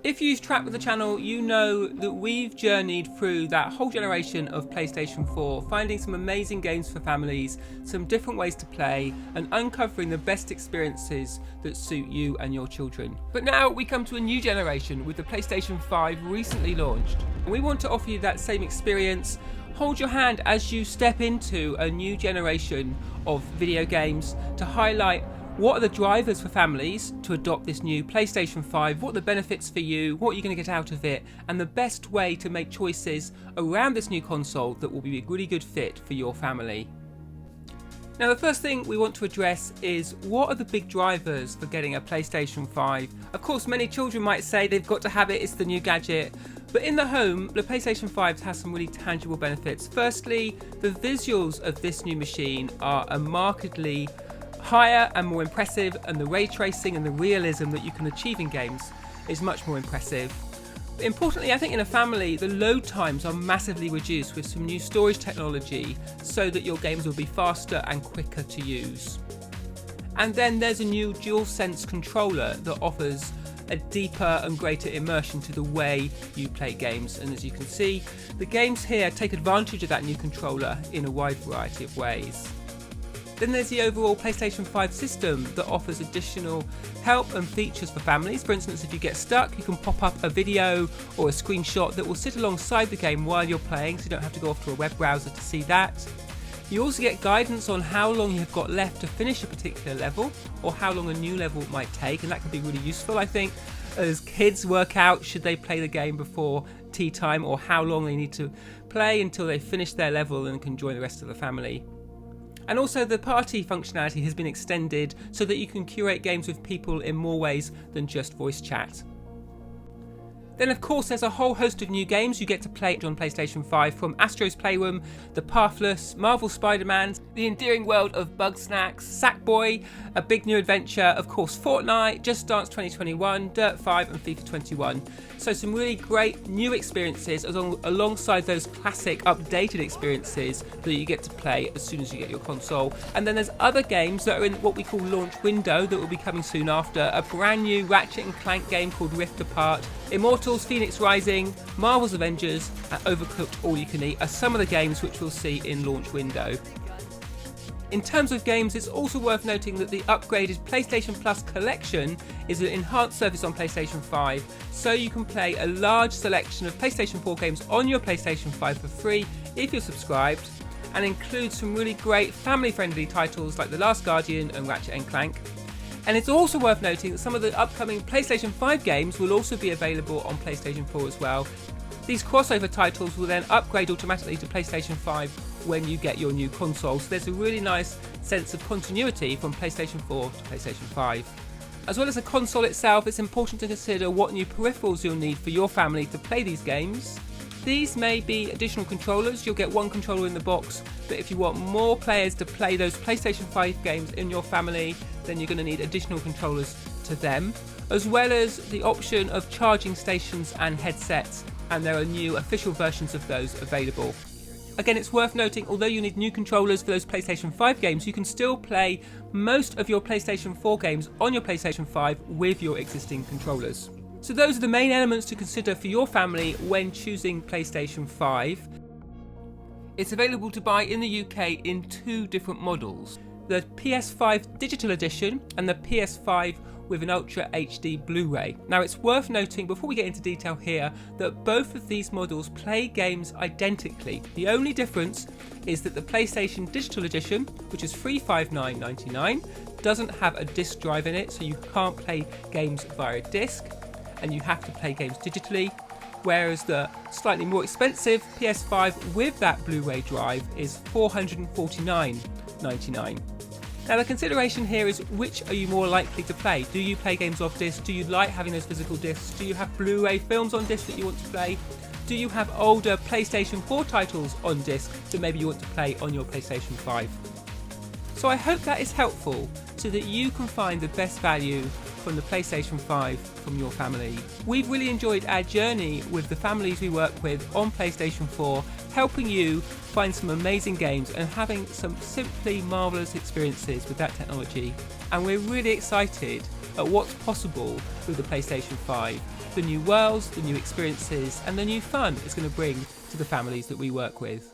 If you've tracked with the channel, you know that we've journeyed through that whole generation of PlayStation 4, finding some amazing games for families, some different ways to play, and uncovering the best experiences that suit you and your children. But now we come to a new generation with the PlayStation 5 recently launched. And we want to offer you that same experience. Hold your hand as you step into a new generation of video games to highlight what are the drivers for families to adopt this new PlayStation 5, what are the benefits for you, what you're going to get out of it, and the best way to make choices around this new console that will be a really good fit for your family. Now, the first thing we want to address is what are the big drivers for getting a PlayStation 5? Of course, many children might say they've got to have it, it's the new gadget. But in the home, the PlayStation 5 has some really tangible benefits. Firstly, the visuals of this new machine are a markedly higher and more impressive, and the ray tracing and the realism that you can achieve in games is much more impressive. Importantly, I think in a family, the load times are massively reduced with some new storage technology so that your games will be faster and quicker to use. And then there's a new DualSense controller that offers a deeper and greater immersion to the way you play games, and as you can see, the games here take advantage of that new controller in a wide variety of ways. Then there's the overall PlayStation 5 system that offers additional help and features for families. For instance, if you get stuck, you can pop up a video or a screenshot that will sit alongside the game while you're playing, so you don't have to go off to a web browser to see that. You also get guidance on how long you have got left to finish a particular level, or how long a new level might take, and that can be really useful, I think, as kids work out should they play the game before tea time, or how long they need to play until they finish their level and can join the rest of the family. And also the party functionality has been extended so that you can curate games with people in more ways than just voice chat. Then of course there's a whole host of new games you get to play on PlayStation 5, from Astro's Playroom, The Pathless, Marvel Spider-Man, the endearing world of Bugsnax, Sackboy, a big new adventure, of course Fortnite, Just Dance 2021, Dirt 5 and FIFA 21. So some really great new experiences alongside those classic updated experiences that you get to play as soon as you get your console. And then there's other games that are in what we call launch window that will be coming soon after. A brand new Ratchet & Clank game called Rift Apart, Immortals Phoenix Rising, Marvel's Avengers and Overcooked All You Can Eat are some of the games which we'll see in launch window. In terms of games, it's also worth noting that the upgraded PlayStation Plus collection is an enhanced service on PlayStation 5, so you can play a large selection of PlayStation 4 games on your PlayStation 5 for free if you're subscribed, and includes some really great family-friendly titles like The Last Guardian and Ratchet & Clank. And it's also worth noting that some of the upcoming PlayStation 5 games will also be available on PlayStation 4 as well. These crossover titles will then upgrade automatically to PlayStation 5 when you get your new console, so there's a really nice sense of continuity from PlayStation 4 to PlayStation 5. As well as the console itself, it's important to consider what new peripherals you'll need for your family to play these games. These may be additional controllers. You'll get one controller in the box, but if you want more players to play those PlayStation 5 games in your family, then you're going to need additional controllers to them, as well as the option of charging stations and headsets, and there are new official versions of those available. Again, it's worth noting, although you need new controllers for those PlayStation 5 games, you can still play most of your PlayStation 4 games on your PlayStation 5 with your existing controllers. So those are the main elements to consider for your family when choosing PlayStation 5. It's available to buy in the UK in two different models: the PS5 Digital Edition and the PS5 with an Ultra HD Blu-ray. Now it's worth noting before we get into detail here that both of these models play games identically. The only difference is that the PlayStation Digital Edition, which is $359.99, doesn't have a disc drive in it, so you can't play games via disc and you have to play games digitally, whereas the slightly more expensive PS5 with that Blu-ray drive is $449.99. Now the consideration here is, which are you more likely to play? Do you play games off disc? Do you like having those physical discs? Do you have Blu-ray films on disc that you want to play? Do you have older PlayStation 4 titles on disc that maybe you want to play on your PlayStation 5? So I hope that is helpful so that you can find the best value from the PlayStation 5 from your family. We've really enjoyed our journey with the families we work with on PlayStation 4, helping you find some amazing games and having some simply marvellous experiences with that technology. And we're really excited at what's possible with the PlayStation 5, the new worlds, the new experiences and the new fun it's going to bring to the families that we work with.